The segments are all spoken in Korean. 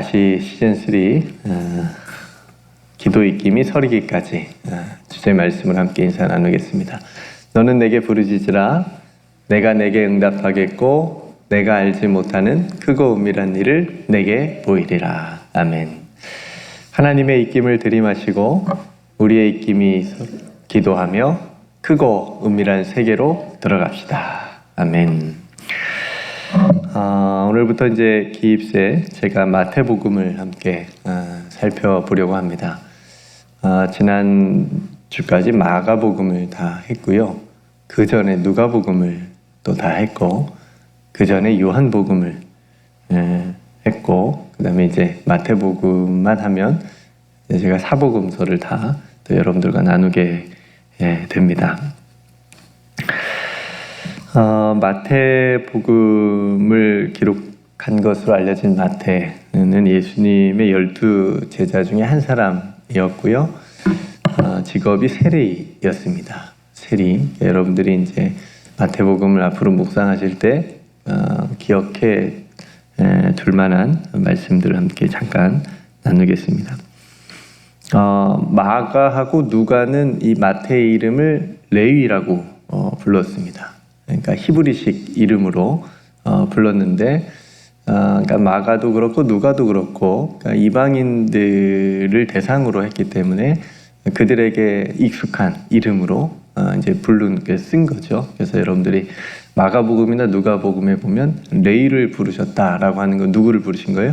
다시 시즌3 기도 읽기 서리기까지 주제의 말씀을 함께 인사 나누겠습니다. 너는 내게 부르짖으라 내가 내게 응답하겠고 내가 알지 못하는 크고 은밀한 일을 내게 보이리라. 아멘. 하나님의 입김을 들이마시고 우리의 입김이 기도하며 크고 은밀한 세계로 들어갑시다. 아멘. 오늘부터 이제 기입세 제가 마태복음을 함께 살펴보려고 합니다. 지난 주까지 마가복음을 다 했고요. 그 전에 누가복음을 또 다 했고, 그 전에 요한복음을 했고, 그 다음에 이제 마태복음만 하면 제가 사복음서를 다 또 여러분들과 나누게 됩니다. 마태복음을 기록한 것으로 알려진 마태는 예수님의 12 제자 중에 한 사람이었고요. 직업이 세리였습니다. 세리. 여러분들이 이제 마태복음을 앞으로 묵상하실 때 기억해 둘 만한 말씀들을 함께 잠깐 나누겠습니다. 마가하고 누가는 이 마태의 이름을 레위라고 불렀습니다. 그러니까 히브리식 이름으로 불렀는데, 그러니까 마가도 그렇고 누가도 그렇고 그러니까 이방인들을 대상으로 했기 때문에 그들에게 익숙한 이름으로 이제 쓴 거죠. 그래서 여러분들이 마가복음이나 누가복음에 보면 레위를 부르셨다라고 하는 건 누구를 부르신 거예요?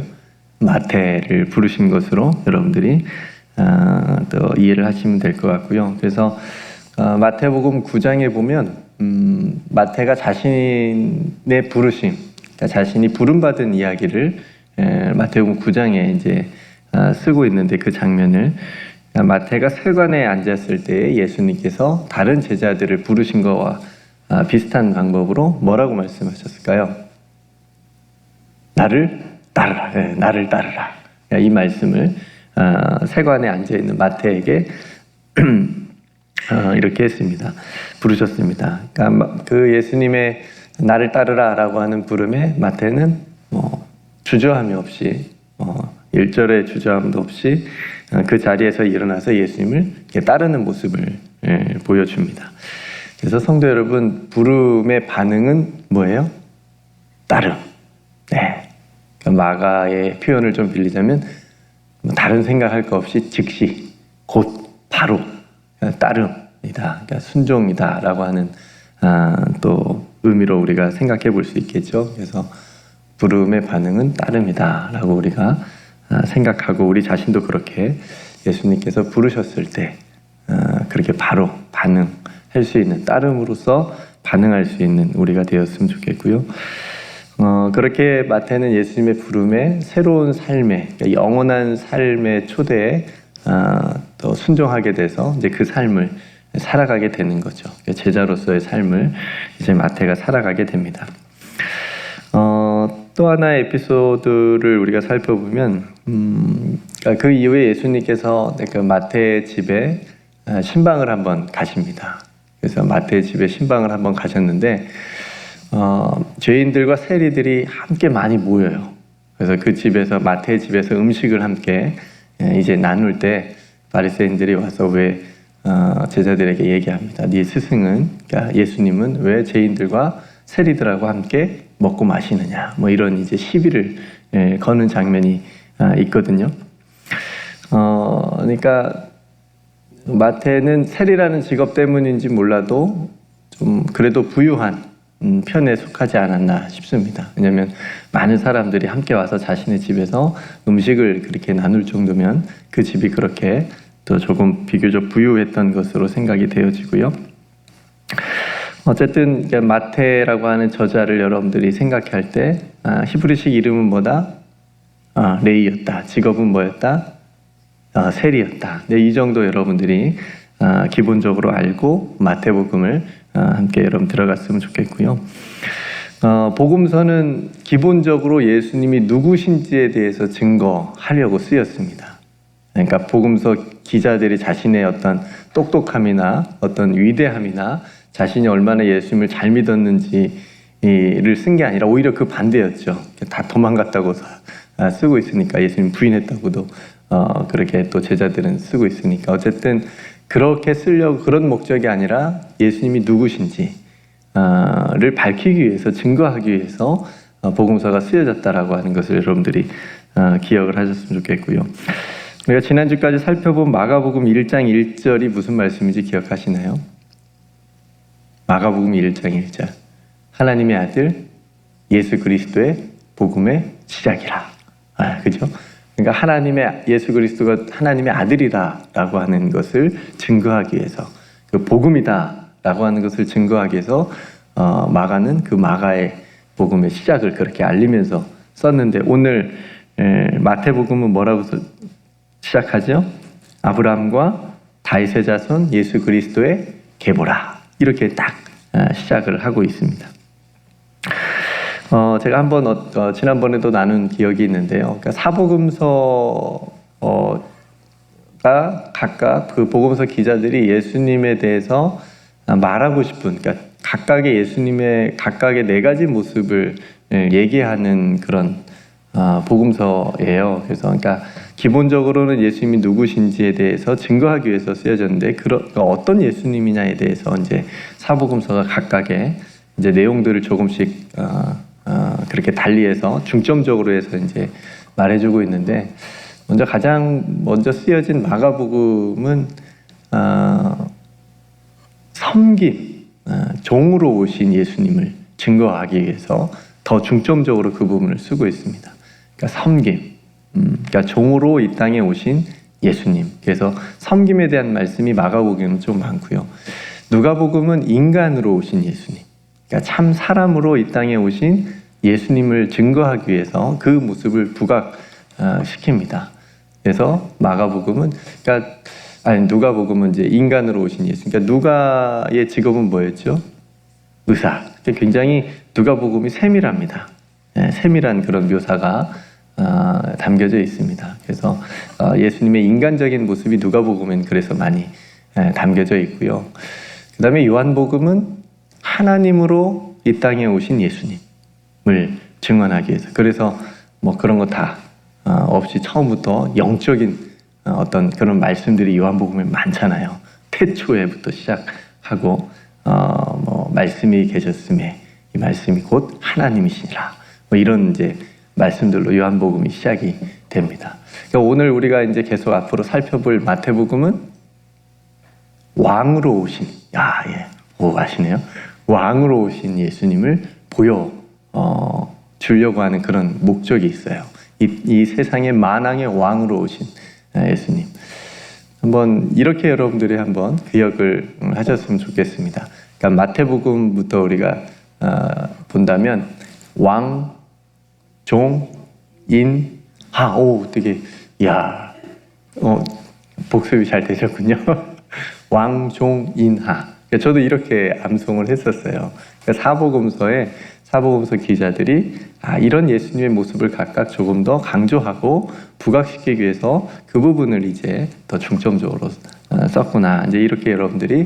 마태를 부르신 것으로 여러분들이 또 이해를 하시면 될 것 같고요. 그래서 마태복음 9장에 보면 마태가 자신의 부르심, 그러니까 자신이 부름받은 이야기를 마태복음 9장에 이제 쓰고 있는데, 그 장면을 마태가 세관에 앉았을 때 예수님께서 다른 제자들을 부르신 것과 비슷한 방법으로 뭐라고 말씀하셨을까요? 나를 따르라. 네, 나를 따르라. 이 말씀을 세관에 앉아있는 마태에게 이렇게 했습니다. 부르셨습니다. 그러니까 그 예수님의 나를 따르라라고 하는 부름에 마태는 주저함이 없이 1절의 주저함도 없이 그 자리에서 일어나서 예수님을 따르는 모습을 보여줍니다. 그래서 성도 여러분, 부름의 반응은 뭐예요? 따름. 네. 그러니까 마가의 표현을 좀 빌리자면 다른 생각할 거 없이 즉시, 곧, 바로 따름이다. 그러니까 순종이다라고 하는 또 의미로 우리가 생각해 볼 수 있겠죠. 그래서 부름의 반응은 따름이다라고 우리가 생각하고, 우리 자신도 그렇게 예수님께서 부르셨을 때 그렇게 바로 반응할 수 있는, 따름으로서 반응할 수 있는 우리가 되었으면 좋겠고요. 그렇게 마태는 예수님의 부름에 새로운 삶의, 그러니까 영원한 삶의 초대에 또 순종하게 돼서 이제 그 삶을 살아가게 되는 거죠. 제자로서의 삶을 이제 마태가 살아가게 됩니다. 또 하나의 에피소드를 우리가 살펴보면, 그 이후에 예수님께서 그 마태의 집에 신방을 한번 가십니다. 그래서 마태의 집에 신방을 한번 가셨는데, 죄인들과 세리들이 함께 많이 모여요. 그래서 그 집에서, 마태의 집에서 음식을 함께 이제 나눌 때 바리새인들이 와서 왜 제자들에게 얘기합니다. 네 스승은, 그러니까 예수님은 왜 죄인들과 세리들하고 함께 먹고 마시느냐, 뭐 이런 이제 시비를 거는 장면이 있거든요. 그러니까 마태는 세리라는 직업 때문인지 몰라도 좀 그래도 부유한 편에 속하지 않았나 싶습니다. 왜냐하면 많은 사람들이 함께 와서 자신의 집에서 음식을 그렇게 나눌 정도면 그 집이 그렇게 또 조금 비교적 부유했던 것으로 생각이 되어지고요. 어쨌든 마태라고 하는 저자를 여러분들이 생각할 때 히브리식 이름은 뭐다? 레위였다. 직업은 뭐였다? 세리였다. 네, 이 정도 여러분들이 기본적으로 알고 마태복음을 함께 여러분 들어갔으면 좋겠고요. 복음서는 기본적으로 예수님이 누구신지에 대해서 증거하려고 쓰였습니다. 그러니까 복음서 기자들이 자신의 어떤 똑똑함이나 어떤 위대함이나 자신이 얼마나 예수님을 잘 믿었는지를 쓴 게 아니라 오히려 그 반대였죠. 다 도망갔다고 쓰고 있으니까 예수님 부인했다고도 그렇게 또 제자들은 쓰고 있으니까 어쨌든 그렇게 쓰려고 그런 목적이 아니라 예수님이 누구신지를 밝히기 위해서 증거하기 위해서 복음서가 쓰여졌다라고 하는 것을 여러분들이 기억을 하셨으면 좋겠고요. 우리가 지난주까지 살펴본 마가복음 1장 1절이 무슨 말씀인지 기억하시나요? 마가복음 1장 1절 하나님의 아들 예수 그리스도의 복음의 시작이라. 그죠? 그러니까 하나님의 예수 그리스도가 하나님의 아들이다라고 하는 것을 증거하기 위해서 그 복음이다라고 하는 것을 증거하기 위해서 마가는 그 마가의 복음의 시작을 그렇게 알리면서 썼는데 오늘 마태복음은 뭐라고 시작하죠? 아브라함과 다윗의 자손 예수 그리스도의 계보라 이렇게 딱 시작을 하고 있습니다. 제가 한번 지난번에도 나눈 기억이 있는데요. 그러니까 사복음서가 각각 그 복음서 기자들이 예수님에 대해서 말하고 싶은, 그러니까 각각의 예수님의 각각의 네 가지 모습을 얘기하는 그런 복음서예요. 그래서 그러니까 기본적으로는 예수님이 누구신지에 대해서 증거하기 위해서 쓰여졌는데 그러니까 어떤 예수님이냐에 대해서 이제 사복음서가 각각의 이제 내용들을 조금씩 그렇게 달리해서 중점적으로 해서 이제 말해주고 있는데 가장 먼저 쓰여진 마가복음은 섬김, 종으로 오신 예수님을 증거하기 위해서 더 중점적으로 그 부분을 쓰고 있습니다. 그러니까 섬김, 그러니까 종으로 이 땅에 오신 예수님. 그래서 섬김에 대한 말씀이 마가복음은 좀 많고요. 누가복음은 인간으로 오신 예수님. 그러니까 참 사람으로 이 땅에 오신 예수님을 증거하기 위해서 그 모습을 부각시킵니다. 그래서 마가복음은 누가복음은 이제 인간으로 오신 예수. 그러니까 누가의 직업은 뭐였죠? 의사. 굉장히 누가복음이 세밀합니다. 세밀한 그런 묘사가 담겨져 있습니다. 그래서 예수님의 인간적인 모습이 누가복음엔 그래서 많이 담겨져 있고요. 그 다음에 요한복음은 하나님으로 이 땅에 오신 예수님을 증언하기 위해서 그래서 뭐 그런 거 다 없이 처음부터 영적인 어떤 그런 말씀들이 요한복음에 많잖아요. 태초에부터 시작하고 뭐 말씀이 계셨음에 이 말씀이 곧 하나님이시니라 뭐 이런 이제 말씀들로 요한복음이 시작이 됩니다. 그러니까 오늘 우리가 이제 계속 앞으로 살펴볼 마태복음은 왕으로 오신 아시네요. 왕으로 오신 예수님을 보여 주려고 하는 그런 목적이 있어요. 이 세상의 만왕의 왕으로 오신 예수님. 한번 이렇게 여러분들이 한번 기억을 하셨으면 좋겠습니다. 그러니까 마태복음부터 우리가 본다면 왕, 종, 인, 하. 되게 복습이 잘 되셨군요. 왕, 종, 인, 하. 저도 이렇게 암송을 했었어요. 그러니까 사복음서 기자들이 이런 예수님의 모습을 각각 조금 더 강조하고 부각시키기 위해서 그 부분을 이제 더 중점적으로 썼구나. 이제 이렇게 여러분들이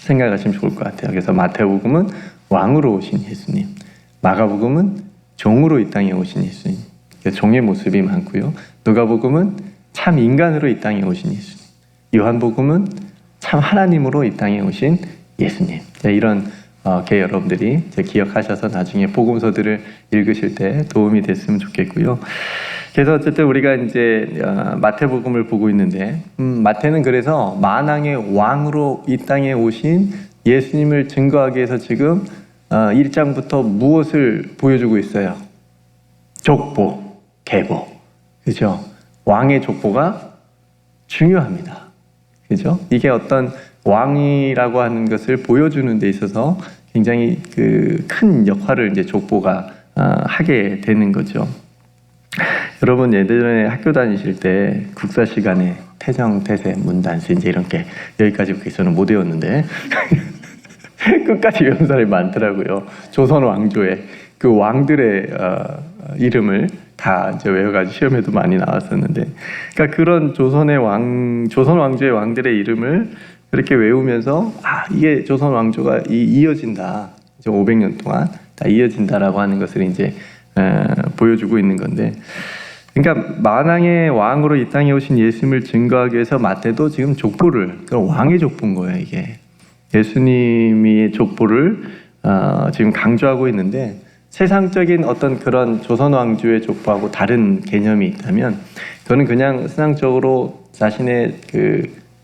생각하시면 좋을 것 같아요. 그래서 마태복음은 왕으로 오신 예수님, 마가복음은 종으로 이 땅에 오신 예수님, 종의 모습이 많고요. 누가복음은 참 인간으로 이 땅에 오신 예수님, 요한복음은 참 하나님으로 이 땅에 오신 예수님. 이런 여러분들이 기억하셔서 나중에 복음서들을 읽으실 때 도움이 됐으면 좋겠고요. 그래서 어쨌든 우리가 이제 마태복음을 보고 있는데 마태는 그래서 만왕의 왕으로 이 땅에 오신 예수님을 증거하기 위해서 지금 1장부터 무엇을 보여주고 있어요? 족보, 계보. 그죠? 왕의 족보가 중요합니다. 그죠? 이게 어떤 왕이라고 하는 것을 보여주는 데 있어서 굉장히 큰 역할을 이제 족보가 하게 되는 거죠. 여러분 예전에 학교 다니실 때 국사 시간에 태정, 태세, 문단수 이제 이런 게 여기까지밖에 저는 못 외웠는데 끝까지 외운 사람이 많더라고요. 조선 왕조의 그 왕들의 이름을 다 이제 외워가지고 시험에도 많이 나왔었는데, 그러니까 그런 조선 왕조의 왕들의 이름을 그렇게 외우면서 이게 조선 왕조가 이어진다. 이제 500년 동안 다 이어진다라고 하는 것을 이제 보여주고 있는 건데, 그러니까 만왕의 왕으로 이 땅에 오신 예수님을 증거하기 위해서 마태도 지금 족보를, 그런 왕의 족보인 거예요. 이게 예수님의 족보를 지금 강조하고 있는데, 세상적인 어떤 그런 조선 왕조의 족보하고 다른 개념이 있다면, 그거는 그냥 세상적으로 자신의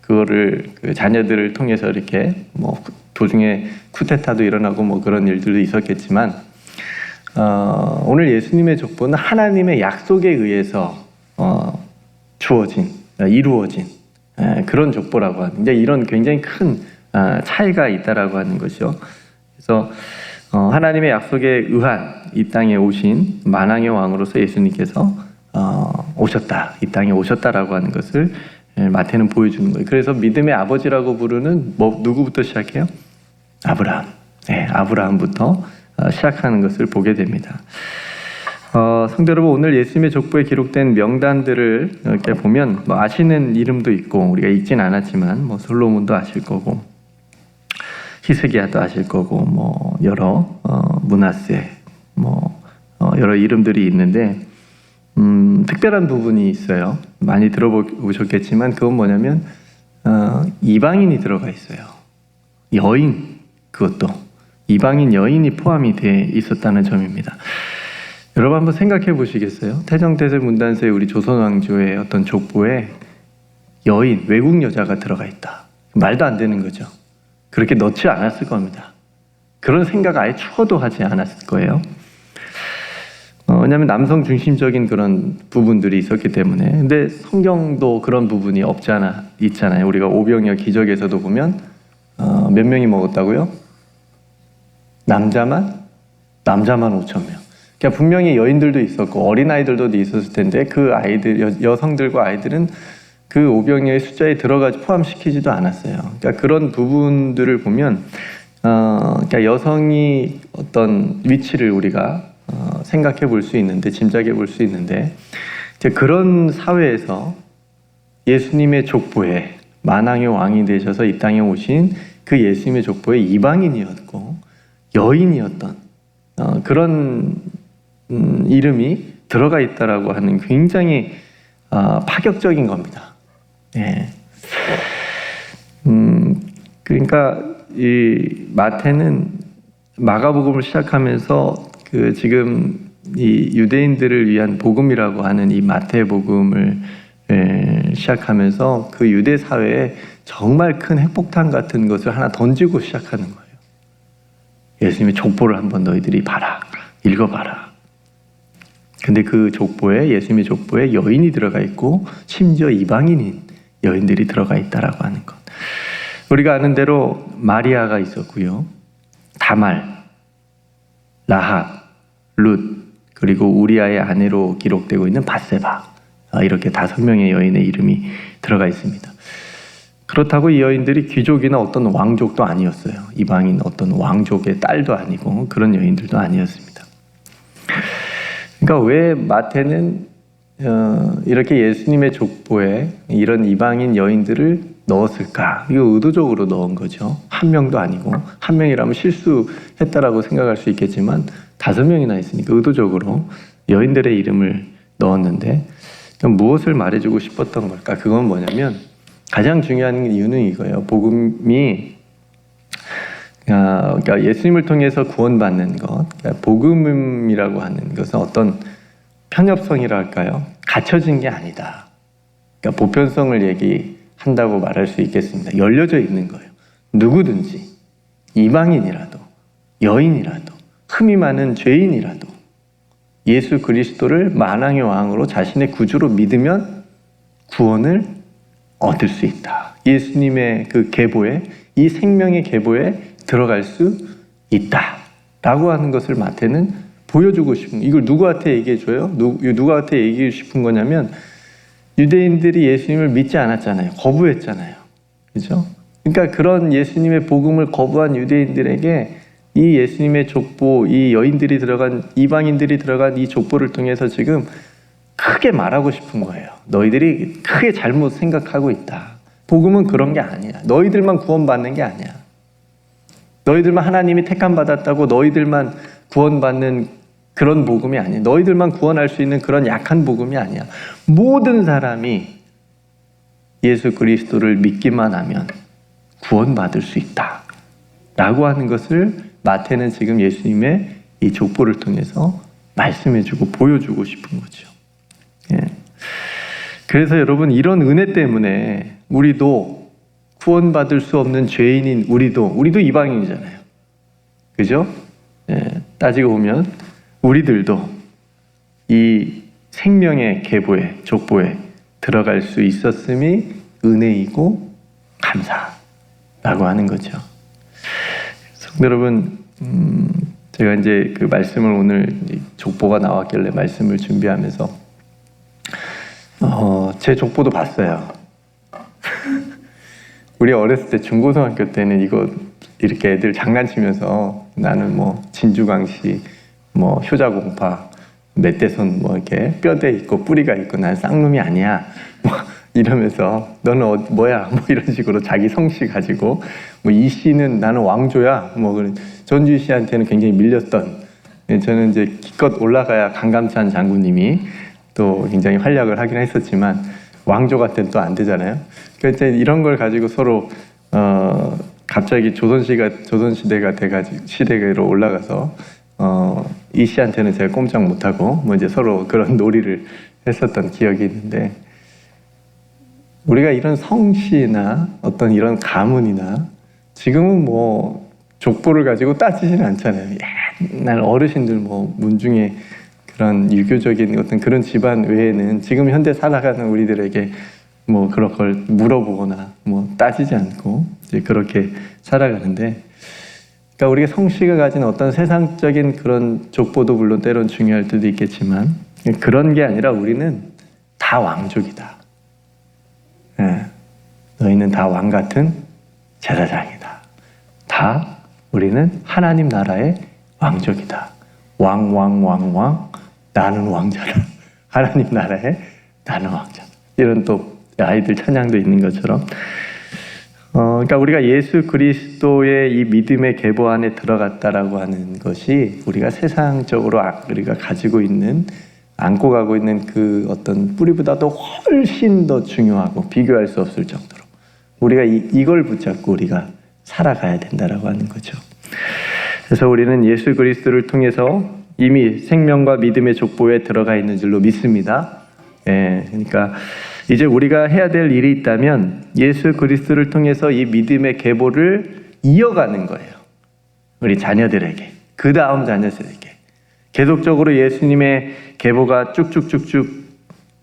그거를 자녀들을 통해서 이렇게 뭐 도중에 쿠데타도 일어나고 뭐 그런 일들도 있었겠지만, 오늘 예수님의 족보는 하나님의 약속에 의해서 주어진, 이루어진 그런 족보라고 하는, 이제 이런 굉장히 큰 차이가 있다라고 하는 것이죠. 그래서 하나님의 약속에 의한 이 땅에 오신 만왕의 왕으로서 예수님께서 오셨다, 이 땅에 오셨다라고 하는 것을 마태는 보여주는 거예요. 그래서 믿음의 아버지라고 부르는 누구부터 시작해요? 아브라함. 네, 아브라함부터 시작하는 것을 보게 됩니다. 성도 여러분, 오늘 예수님의 족보에 기록된 명단들을 이렇게 보면 뭐 아시는 이름도 있고, 우리가 읽진 않았지만 뭐 솔로몬도 아실 거고, 히스기야도 아실 거고, 뭐 여러 므낫세, 뭐 여러 이름들이 있는데, 특별한 부분이 있어요. 많이 들어보셨겠지만 그건 뭐냐면 이방인이 들어가 있어요. 여인, 그것도 이방인 여인이 포함이 돼 있었다는 점입니다. 여러분 한번 생각해 보시겠어요? 태정태세 문단세 우리 조선 왕조의 어떤 족보에 여인, 외국 여자가 들어가 있다. 말도 안 되는 거죠. 그렇게 넣지 않았을 겁니다. 그런 생각 아예 추호도 하지 않았을 거예요. 왜냐하면 남성 중심적인 그런 부분들이 있었기 때문에. 근데 성경도 그런 부분이 없지 않아 있잖아요. 우리가 오병이어 기적에서도 보면 몇 명이 먹었다고요? 남자만 5,000명. 그러니까 분명히 여인들도 있었고 어린아이들도 있었을 텐데 그 아이들, 여성들과 아이들은 그 오병이어의 숫자에 들어가지 포함시키지도 않았어요. 그러니까 그런 부분들을 보면 그러니까 여성이 어떤 위치를 우리가 생각해 볼 수 있는데, 짐작해 볼 수 있는데, 이제 그런 사회에서 예수님의 족보에 만왕의 왕이 되셔서 이 땅에 오신 그 예수님의 족보에 이방인이었고 여인이었던 그런 이름이 들어가 있다라고 하는 굉장히 파격적인 겁니다. 예. 그러니까 이 마태는 마가복음을 시작하면서 지금 이 유대인들을 위한 복음이라고 하는 이 마태복음을 시작하면서 그 유대 사회에 정말 큰 핵폭탄 같은 것을 하나 던지고 시작하는 거예요. 예수님의 족보를 한번 너희들이 봐라, 읽어봐라. 근데 그 족보에, 예수님의 족보에 여인이 들어가 있고 심지어 이방인인 여인들이 들어가 있다라고 하는 것. 우리가 아는 대로 마리아가 있었고요, 다말, 라합, 룻, 그리고 우리아의 아내로 기록되고 있는 밧세바, 이렇게 5명의 여인의 이름이 들어가 있습니다. 그렇다고 이 여인들이 귀족이나 어떤 왕족도 아니었어요. 이방인 어떤 왕족의 딸도 아니고 그런 여인들도 아니었습니다. 그러니까 왜 마태는 이렇게 예수님의 족보에 이런 이방인 여인들을 넣었을까? 이거 의도적으로 넣은 거죠. 한 명도 아니고, 한 명이라면 실수했다라고 생각할 수 있겠지만 5명이나 있으니까 의도적으로 여인들의 이름을 넣었는데, 무엇을 말해주고 싶었던 걸까? 그건 뭐냐면, 가장 중요한 이유는 이거예요. 복음이 그러니까 예수님을 통해서 구원받는 것, 그러니까 복음이라고 하는 것은 어떤 편협성이랄까요? 갖춰진 게 아니다. 그러니까 보편성을 얘기한다고 말할 수 있겠습니다. 열려져 있는 거예요. 누구든지, 이방인이라도, 여인이라도, 흠이 많은 죄인이라도 예수 그리스도를 만왕의 왕으로 자신의 구주로 믿으면 구원을 얻을 수 있다. 예수님의 그 계보에, 이 생명의 계보에 들어갈 수 있다 라고 하는 것을 마태는 보여주고 싶은, 이걸 누구한테 얘기해줘요? 누구한테 얘기해 싶은 거냐면, 유대인들이 예수님을 믿지 않았잖아요. 거부했잖아요. 그죠? 그러니까 그런 예수님의 복음을 거부한 유대인들에게 이 예수님의 족보, 이 여인들이 들어간, 이방인들이 들어간 이 족보를 통해서 지금 크게 말하고 싶은 거예요. 너희들이 크게 잘못 생각하고 있다. 복음은 그런 게 아니야. 너희들만 구원받는 게 아니야. 너희들만 하나님이 택함 받았다고 너희들만 구원받는 그런 복음이 아니야. 너희들만 구원할 수 있는 그런 약한 복음이 아니야. 모든 사람이 예수 그리스도를 믿기만 하면 구원받을 수 있다 라고 하는 것을 마태는 지금 예수님의 이 족보를 통해서 말씀해주고 보여주고 싶은 거죠. 예. 그래서 여러분, 이런 은혜 때문에 우리도 구원받을 수 없는 죄인인 우리도 이방인이잖아요. 그죠? 예. 따지고 보면 우리들도 이 생명의 계보에, 족보에 들어갈 수 있었음이 은혜이고 감사라고 하는 거죠. 성도 여러분, 제가 이제 그 말씀을 오늘 족보가 나왔길래 말씀을 준비하면서 제 족보도 봤어요. 우리 어렸을 때 중고등학교 때는 이거 이렇게 애들 장난치면서 나는 뭐 진주광씨, 뭐 효자공파, 멧돼손 뭐 이렇게 뼈대 있고 뿌리가 있고 난 쌍놈이 아니야 뭐 이러면서 너는 뭐야 뭐 이런 식으로 자기 성씨 가지고 뭐 이 씨는 나는 왕조야 뭐 그런 전주희 씨한테는 굉장히 밀렸던, 저는 이제 기껏 올라가야 강감찬 장군님이 또 굉장히 활약을 하긴 했었지만 왕조 같은 또 안 되잖아요. 그래서 이런 걸 가지고 서로 갑자기 조선시대가 돼가지고 시대로 올라가서 이 씨한테는 제가 꼼짝 못하고 뭐 이제 서로 그런 놀이를 했었던 기억이 있는데, 우리가 이런 성씨나 어떤 이런 가문이나 지금은 뭐 족보를 가지고 따지지는 않잖아요. 옛날 어르신들 뭐 문중에 그런 유교적인 어떤 그런 집안 외에는 지금 현대 살아가는 우리들에게 뭐 그런 걸 물어보거나 뭐 따지지 않고 이제 그렇게 살아가는데, 그러니까 우리가 성씨가 가진 어떤 세상적인 그런 족보도 물론 때론 중요할 때도 있겠지만 그런 게 아니라 우리는 다 왕족이다. 네. 너희는 다 왕 같은 제사장이다. 다 우리는 하나님 나라의 왕족이다. 왕 나는 왕자라. 하나님 나라에 나는 왕자다. 이런 또 아이들 찬양도 있는 것처럼 그러니까 우리가 예수 그리스도의 이 믿음의 계보 안에 들어갔다라고 하는 것이 우리가 세상적으로 우리가 가지고 있는, 안고 가고 있는 그 어떤 뿌리보다도 훨씬 더 중요하고 비교할 수 없을 정도로 우리가 이걸 붙잡고 우리가 살아가야 된다라고 하는 거죠. 그래서 우리는 예수 그리스도를 통해서 이미 생명과 믿음의 족보에 들어가 있는 줄로 믿습니다. 예, 그러니까 이제 우리가 해야 될 일이 있다면 예수 그리스도를 통해서 이 믿음의 계보를 이어가는 거예요. 우리 자녀들에게, 그 다음 자녀들에게 계속적으로 예수님의 계보가 쭉쭉쭉쭉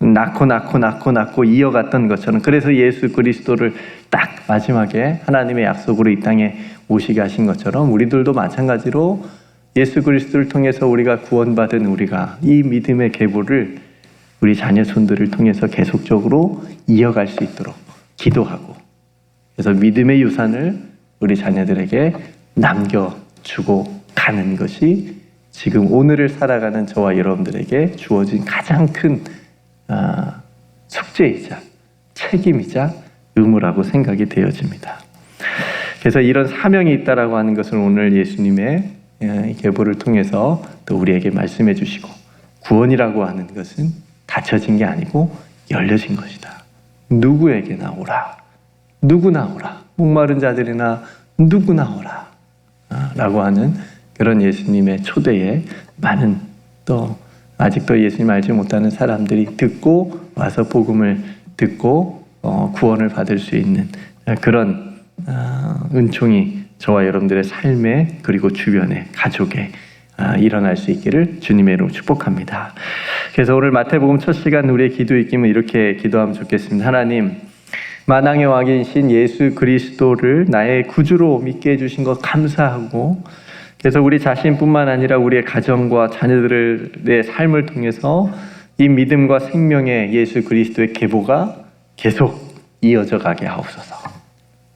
낳고 이어갔던 것처럼, 그래서 예수 그리스도를 딱 마지막에 하나님의 약속으로 이 땅에 오시게 하신 것처럼 우리들도 마찬가지로 예수 그리스도를 통해서 우리가 구원받은 우리가 이 믿음의 계보를 우리 자녀손들을 통해서 계속적으로 이어갈 수 있도록 기도하고, 그래서 믿음의 유산을 우리 자녀들에게 남겨주고 가는 것이 지금 오늘을 살아가는 저와 여러분들에게 주어진 가장 큰 숙제이자 책임이자 의무라고 생각이 되어집니다. 그래서 이런 사명이 있다라고 하는 것을 오늘 예수님의 계보를 통해서 또 우리에게 말씀해 주시고, 구원이라고 하는 것은 닫혀진 게 아니고 열려진 것이다. 누구에게나 오라. 누구나 오라. 목마른 자들이나 누구나 오라. 라고 하는 그런 예수님의 초대에 많은 또 아직도 예수님 알지 못하는 사람들이 듣고 와서 복음을 듣고 구원을 받을 수 있는 그런 은총이 저와 여러분들의 삶에 그리고 주변에 가족에 일어날 수 있기를 주님의 이름으로 축복합니다. 그래서 오늘 마태복음 첫 시간 우리의 기도 입김은 이렇게 기도하면 좋겠습니다. 하나님, 만왕의 왕이신 예수 그리스도를 나의 구주로 믿게 해주신 것 감사하고, 그래서 우리 자신뿐만 아니라 우리의 가정과 자녀들의 삶을 통해서 이 믿음과 생명의 예수 그리스도의 계보가 계속 이어져 가게 하옵소서.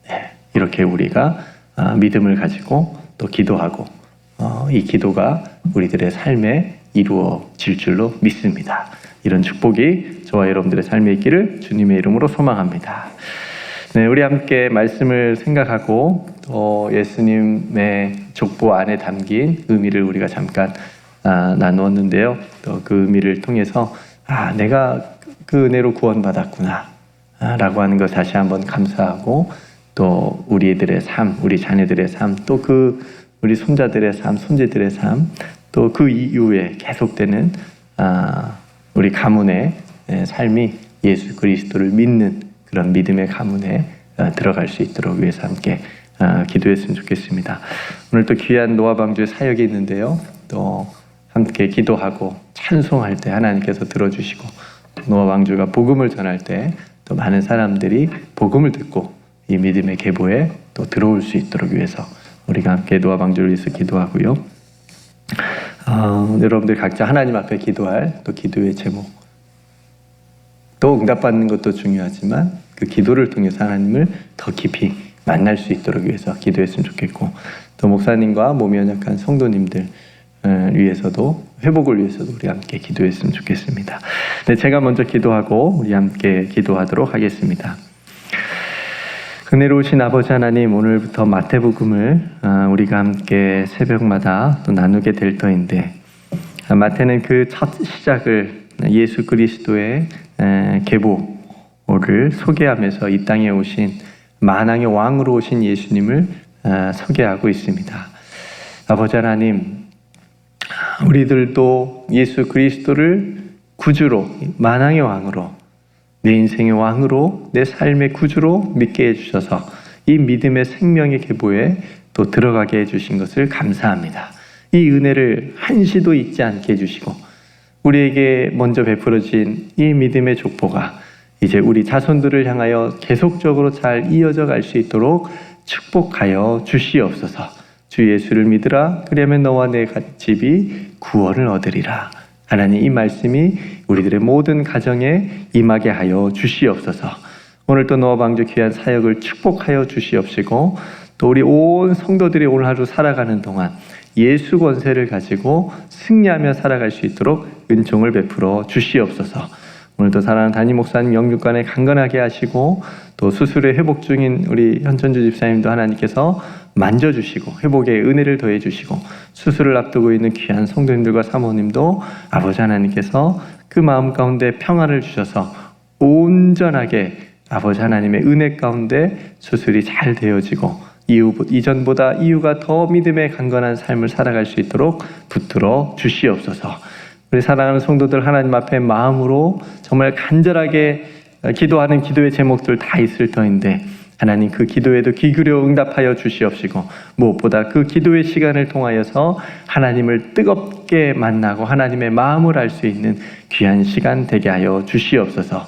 네, 이렇게 우리가 믿음을 가지고 또 기도하고 이 기도가 우리들의 삶에 이루어질 줄로 믿습니다. 이런 축복이 저와 여러분들의 삶에 있기를 주님의 이름으로 소망합니다. 네, 우리 함께 말씀을 생각하고 또 예수님의 족보 안에 담긴 의미를 우리가 잠깐 나누었는데요. 또 그 의미를 통해서 내가 그 은혜로 구원받았구나 라고 하는 것 다시 한번 감사하고, 또 우리들의 삶, 우리 자녀들의 삶, 또 그 우리 손자들의 삶, 손재들의 삶, 또 그 이후에 계속되는 우리 가문의 삶이 예수 그리스도를 믿는 그런 믿음의 가문에 들어갈 수 있도록 위해서 함께 기도했으면 좋겠습니다. 오늘 또 귀한 노아방주의 사역이 있는데요. 또 함께 기도하고 찬송할 때 하나님께서 들어주시고, 노아방주가 복음을 전할 때 또 많은 사람들이 복음을 듣고 이 믿음의 계보에 또 들어올 수 있도록 위해서 우리가 함께 노아방주를 위해서 기도하고요. 여러분들 각자 하나님 앞에 기도할 또 기도의 제목, 또 응답받는 것도 중요하지만 그 기도를 통해서 하나님을 더 깊이 만날 수 있도록 위해서 기도했으면 좋겠고, 또 목사님과 몸이 연약한 성도님들 위해서도, 회복을 위해서도 우리 함께 기도했으면 좋겠습니다. 네, 제가 먼저 기도하고 우리 함께 기도하도록 하겠습니다. 은혜로우신 아버지 하나님, 오늘부터 마태복음을 우리가 함께 새벽마다 또 나누게 될 터인데, 마태는 그 첫 시작을 예수 그리스도의 계보를 소개하면서 이 땅에 오신 만왕의 왕으로 오신 예수님을 소개하고 있습니다. 아버지 하나님, 우리들도 예수 그리스도를 구주로, 만왕의 왕으로, 내 인생의 왕으로, 내 삶의 구주로 믿게 해주셔서 이 믿음의 생명의 계보에 또 들어가게 해주신 것을 감사합니다. 이 은혜를 한시도 잊지 않게 해주시고, 우리에게 먼저 베풀어진 이 믿음의 족보가 이제 우리 자손들을 향하여 계속적으로 잘 이어져 갈 수 있도록 축복하여 주시옵소서. 주 예수를 믿으라, 그리하면 너와 내 집이 구원을 얻으리라. 하나님, 이 말씀이 우리들의 모든 가정에 임하게 하여 주시옵소서. 오늘 또 노아방주 귀한 사역을 축복하여 주시옵시고, 또 우리 온 성도들이 오늘 하루 살아가는 동안 예수 권세를 가지고 승리하며 살아갈 수 있도록 은총을 베풀어 주시옵소서. 오늘도 사랑하는 담임 목사님 영육간에 강건하게 하시고, 또 수술에 회복 중인 우리 현천주 집사님도 하나님께서 만져주시고 회복의 은혜를 더해주시고, 수술을 앞두고 있는 귀한 성도님들과 사모님도 아버지 하나님께서 그 마음 가운데 평안을 주셔서 온전하게 아버지 하나님의 은혜 가운데 수술이 잘 되어지고, 이전보다 이후가 더 믿음의 강건한 삶을 살아갈 수 있도록 붙들어 주시옵소서. 우리 사랑하는 성도들 하나님 앞에 마음으로 정말 간절하게 기도하는 기도의 제목들 다 있을 터인데, 하나님 그 기도에도 귀 기울여 응답하여 주시옵시고, 무엇보다 그 기도의 시간을 통하여서 하나님을 뜨겁게 만나고 하나님의 마음을 알 수 있는 귀한 시간 되게 하여 주시옵소서.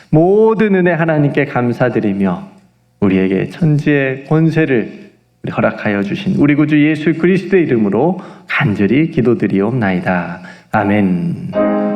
모든 은혜 하나님께 감사드리며, 우리에게 천지의 권세를 허락하여 주신 우리 구주 예수 그리스도의 이름으로 간절히 기도드리옵나이다. 아멘.